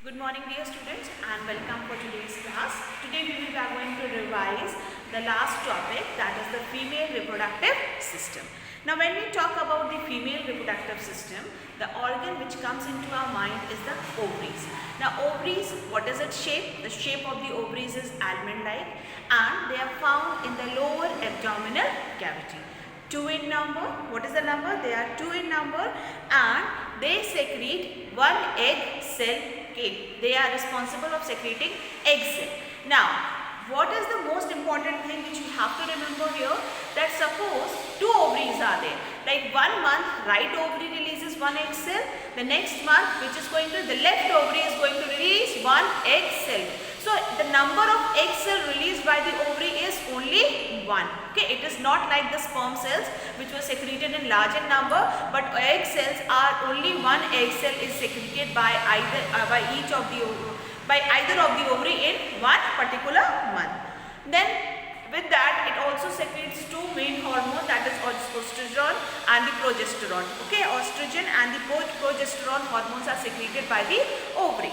Good morning dear students and welcome for today's class. Today we are going to revise the last topic, that is the female reproductive system. Now when we talk about the female reproductive system, the organ which comes into our mind is the ovaries. Now ovaries, what is its shape? The shape of the ovaries is almond-like and they are found in the lower abdominal cavity. 2 in number. What is the number? They are 2 in number and they secrete one egg cell cake. They are responsible of secreting egg cell. Now, what is the most important thing which you have to remember here? That suppose 2 ovaries are there. Like 1 month, right ovary releases 1 egg cell. The next month, which is going to, the left ovary is going to release 1 egg cell. So, the number of egg cell released by the ovary is only 1. Okay, it is not like the sperm cells which were secreted in larger number, but egg cells are only 1 egg cell is secreted by either either of the ovary in one particular month. Then with that it also secretes 2 main hormones, that is estrogen and the progesterone. Okay, estrogen and the progesterone hormones are secreted by the ovary.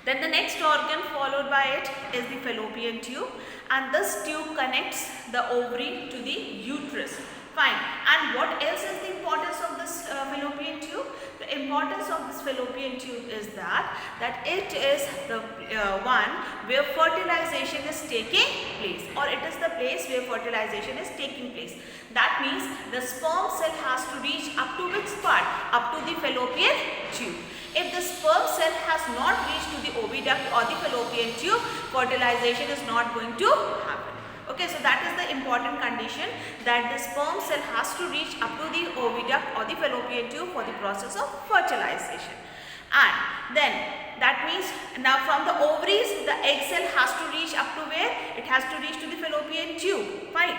Then the next organ followed by it is the fallopian tube, and this tube connects the ovary to the uterus. Fine. And what else is the importance of this fallopian tube? The importance of this fallopian tube is that it is the one where fertilization is taking place, or it is the place where fertilization is taking place. That means the sperm cell has to reach up to which part? Up to the fallopian tube. If the sperm cell has not reached to the oviduct or the fallopian tube, fertilization is not going to happen. Okay, so that is the important condition, that the sperm cell has to reach up to the oviduct or the fallopian tube for the process of fertilization. And then that means now from the ovaries, the egg cell has to reach up to where? It has to reach to the fallopian tube. Fine.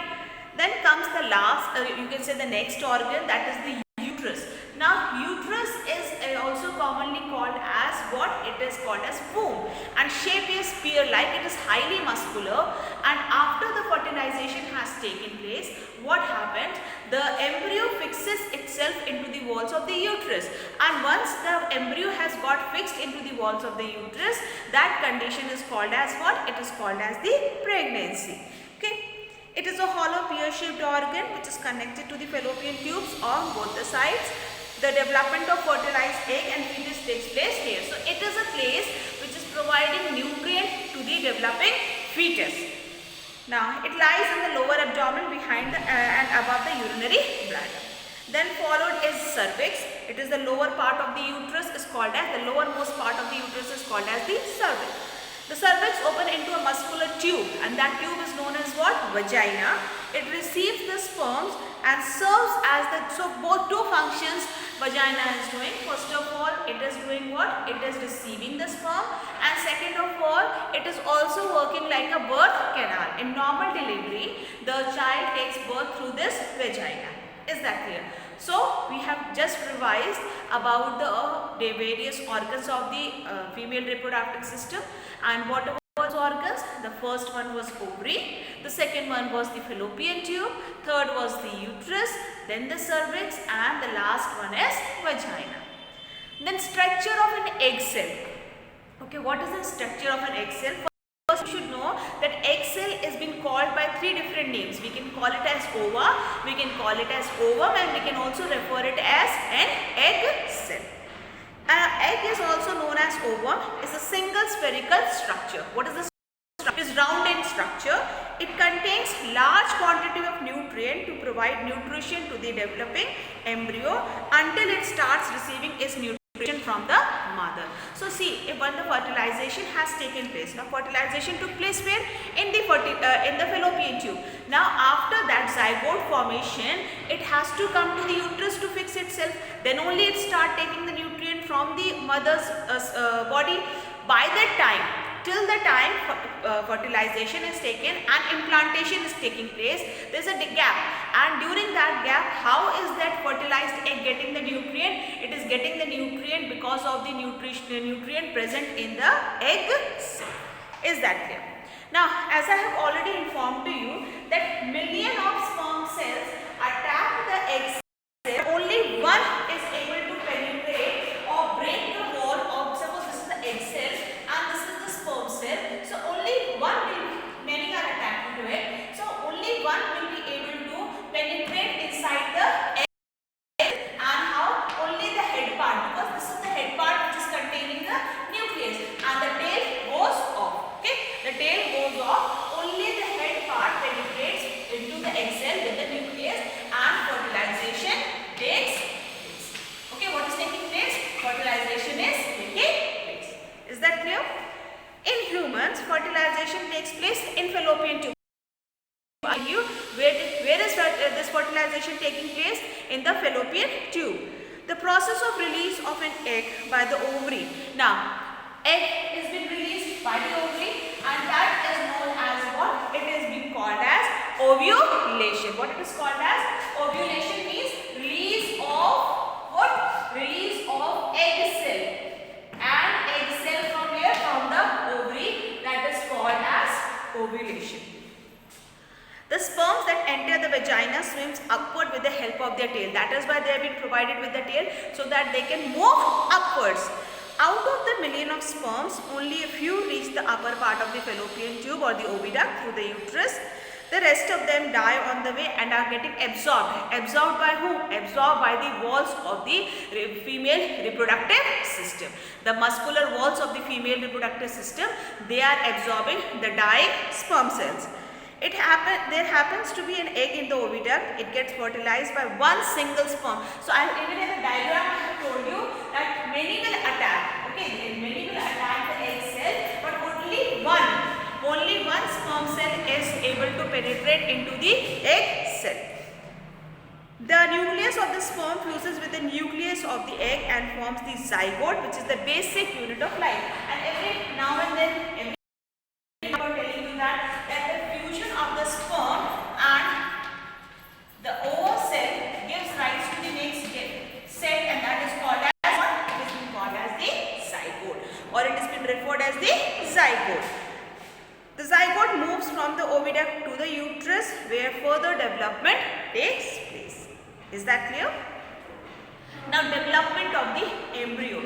Then comes the last, you can say the next organ, that is the uterus. Now uterus is also commonly called as what? It is called as womb, and shape is spear-like. It is highly muscular, and after the fertilization has taken place, what happens? The embryo fixes itself into the walls of the uterus, and once the embryo has got fixed into the walls of the uterus, that condition is called as what? It is called as the pregnancy. Okay. It is a hollow pear-shaped organ which is connected to the fallopian tubes on both the sides. The development of fertilized egg and fetus takes place here. So, it is a place which is providing nutrient to the developing fetus. Now, it lies in the lower abdomen behind and above the urinary bladder. Then followed is cervix. It is the lower part of the uterus is called as, the lowermost part of the uterus is called as the cervix. The cervix open into a muscular tube, and that tube is known as what? Vagina. It receives the sperms and serves as the, so both two functions vagina is doing. First of all, it is doing what? It is receiving the sperm, and second of all, it is also working like a birth canal. In normal delivery, the child takes birth through this vagina. Is that clear? So, we have just revised about the various organs of the female reproductive system, and what was organs? The first one was ovary, the second one was the fallopian tube, third was the uterus, then the cervix, and the last one is vagina. Then structure of an egg cell. Okay, what is the structure of an egg cell? First, you should know that egg cell is being called by 3 different names. We can call it as ova, we can call it as ovum, and we can also refer it as an egg cell. Egg is also known as ovum. It's a single spherical structure. What is the structure? It is round in structure. It contains large quantity of nutrient to provide nutrition to the developing embryo until it starts receiving its nutrition from the mother. So see, when the fertilization has taken place, now fertilization took place where? In the fallopian tube. Now after that zygote formation, it has to come to the uterus to fix itself. Then only it start taking the nutrient from the mother's body. By that time, till the time fertilization is taken and implantation is taking place, there is a gap, and during that gap, how is that fertilized egg getting the nutrient? It is getting the nutrient because of the nutrient present in the egg cell. Is that clear? Now, as I have already informed to you that million of sperm cells attack the egg cell, only one is able to penetrate or break the wall of, suppose this is the egg by the ovary. Now, egg is being released by the ovary, and that is known as what? It is being called as ovulation. What it is called as? Ovulation means release of what? Release of egg cell. And egg cell from where? From the ovary. That is called as ovulation. The sperms that enter the vagina swims upward with the help of their tail. That is why they have been provided with the tail, so that they can move upwards. Out of the million of sperms, only a few reach the upper part of the fallopian tube or the oviduct through the uterus. The rest of them die on the way and are getting absorbed. Absorbed by who? Absorbed by the walls of the female reproductive system. The muscular walls of the female reproductive system, they are absorbing the dying sperm cells. There happens to be an egg in the oviduct. It gets fertilized by one single sperm. So even in the diagram I have told you that many will attack. Okay, many will attack the egg cell, but only one sperm cell is able to penetrate into the egg cell. The nucleus of the sperm fuses with the nucleus of the egg and forms the zygote, which is the basic unit of life. And every now and then, I'm telling you that the fusion of the sperm and the ova cell gives rise to the next cell, and that is called as what? It has been called as the zygote, or it has been referred as the zygote. The zygote moves from the oviduct to the uterus, where further development takes place. Is that clear? Now, development of the embryo.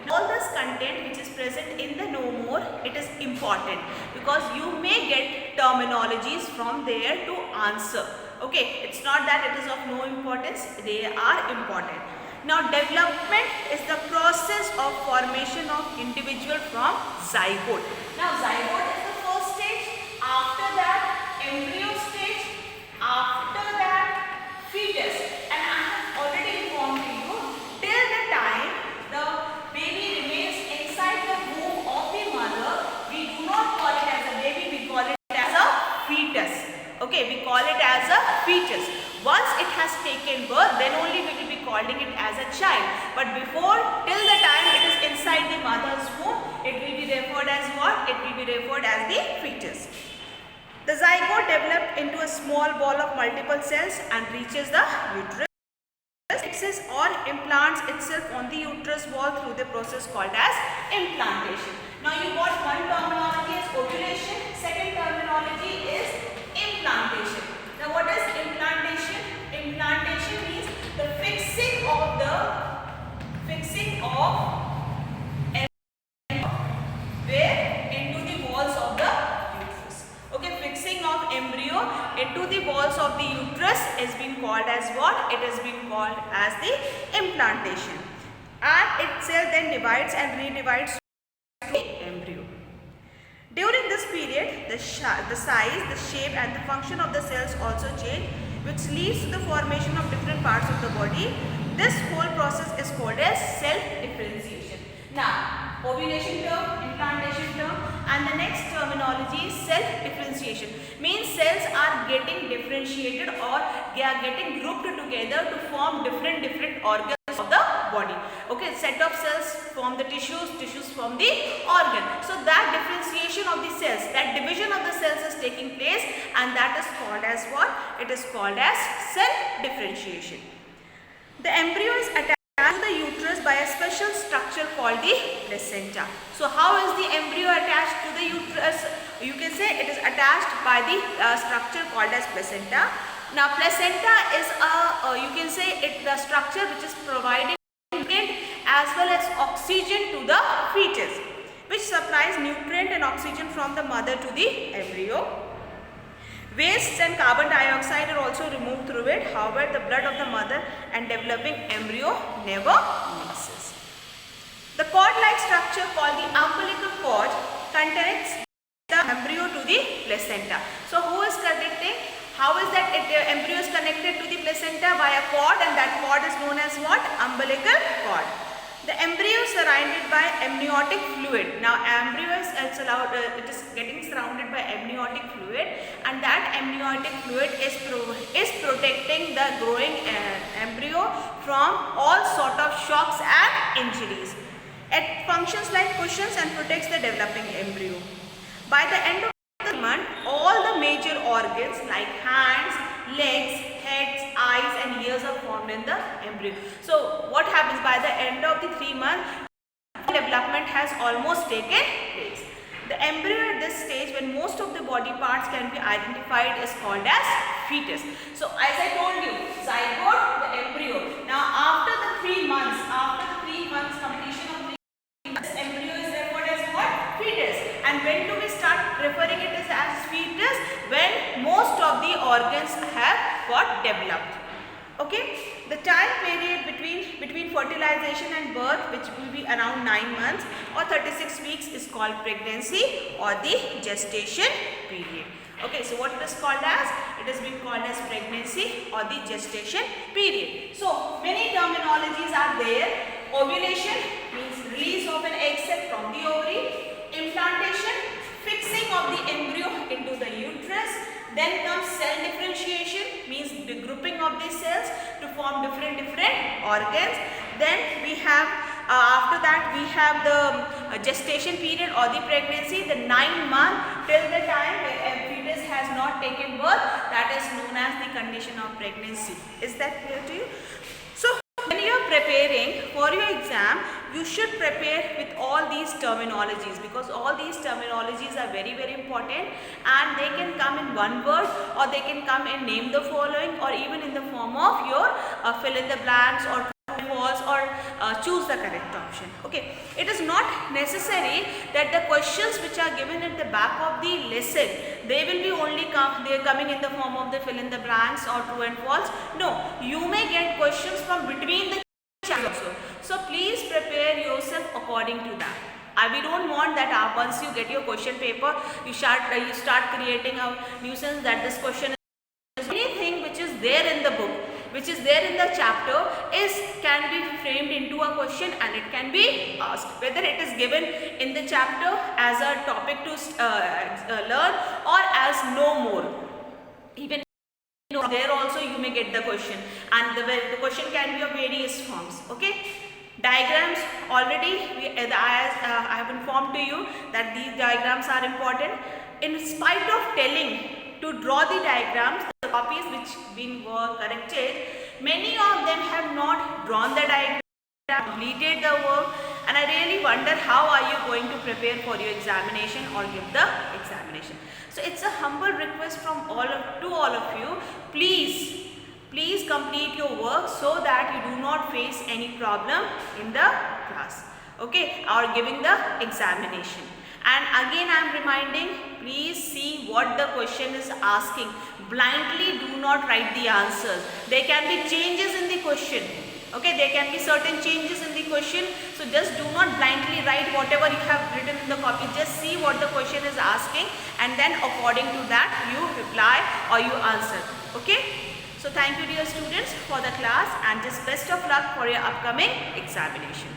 All this content which is present in the no more, it is important because you may get terminologies from there to answer. Okay, it's not that it is of no importance, they are important. Now, development is the process of formation of individual from zygote. Now, zygote is the first stage. After that, embryo stage. After that, fetus. And I have already informed you, till the time the baby remains inside the womb of the mother, we do not call it as a baby, we call it as a fetus. Okay, we call it as a fetus. Once it has taken birth, then only we will be calling it as a child. But before, till the time it is inside the mother's womb, it will be referred as what? It will be referred as the fetus. The zygote develops into a small ball of multiple cells and reaches the uterus. Fixes or implants itself on the uterus wall through the process called as implantation. Now you got one terminology as ovulation, second terminology is implantation. Now what is implantation? Implantation means the fixing of where into the walls of the uterus. Okay, fixing of embryo into the walls of the uterus is being called as what? It is being called as the implantation. And itself then divides and redivides to embryo. During this period, the size, the shape and the function of the cells also change, which leads to the formation of different parts of the body. This whole process is called as cell differentiation. Now, ovulation term, implantation term, and the next terminology is cell differentiation. Means cells are getting differentiated or they are getting grouped together to form different organs of the body. Okay, set of cells form the tissues form the organ. So that differentiation of the cells, that division of the cells is taking place, and that is called as what? It is called as cell differentiation. The embryo is attached to the uterus by a special structure called the placenta. So how is the embryo attached to the uterus? You can say it is attached by the structure called as placenta. Now placenta is you can say the structure which is providing nutrient as well as oxygen to the fetus, which supplies nutrient and oxygen from the mother to the embryo. Wastes and carbon dioxide are also removed through it. However, the blood of the mother and developing embryo never mixes. The cord-like structure called the umbilical cord connects the embryo to the placenta. So, who is connecting? How is that embryo is connected to the placenta? By a cord, and that cord is known as what? Umbilical cord. The embryo is surrounded by amniotic fluid. Now embryo is it is getting surrounded by amniotic fluid, and that amniotic fluid is protecting the growing embryo from all sort of shocks and injuries. It functions like cushions and protects the developing embryo. By the end of the month, all the major organs like hands, legs, heads, eyes and ears are formed in the embryo. So what happens by the end of the 3 months, development has almost taken place. The embryo at this stage, when most of the body parts can be identified, is called as fetus. So as I told you, zygote, the embryo. Now after the 3 months, completion of 3 months, this embryo is referred as what? Fetus. And when do we start referring it as fetus? When most of the organs have got developed. Okay, the time period between fertilization and birth, which will be around 9 months or 36 weeks, is called pregnancy or the gestation period. Okay, so what it is called as? It is being called as pregnancy or the gestation period. So many terminologies are there. Ovulation means release of an egg cell from the ovary. Implantation, fixing of the embryo into the uterus. Then comes cell differentiation, means the grouping of the cells to form different organs. Then we have after that we have the gestation period or the pregnancy, the 9 months till the time a fetus has not taken birth, that is known as the condition of pregnancy. Is that clear to you? So when you are preparing for your exam, you should prepare with all these terminologies, because all these terminologies are very important, and they can come in one word or they can come in name the following, or even in the form of your fill in the blanks or false, or choose the correct option. Okay, it is not necessary that the questions which are given at the back of the lesson, they will be only they are coming in the form of the fill in the blanks or true and false. No, you may get questions from between the chapters also. So please prepare yourself according to that. We don't want that once you get your question paper, you start creating a nuisance that this question is anything which is there in the book, which is there in the chapter, can be framed into a question and it can be asked, whether it is given in the chapter as a topic to learn or as no more. Even there also you may get the question, and the question can be of various forms. Okay, diagrams, already I have informed to you that these diagrams are important. In spite of telling to draw the diagrams, the copies which were corrected, many of them have not drawn the diagram, completed the work, and I really wonder how are you going to prepare for your examination or give the examination. So it's a humble request from all of you, please complete your work so that you do not face any problem in the class, okay, or giving the examination. And again I am reminding, please see what the question is asking. Blindly do not write the answers. There can be changes in the question. Okay, there can be certain changes in the question. So just do not blindly write whatever you have written in the copy. Just see what the question is asking, and then according to that you reply or you answer. Okay. So thank you dear students for the class, and just best of luck for your upcoming examination.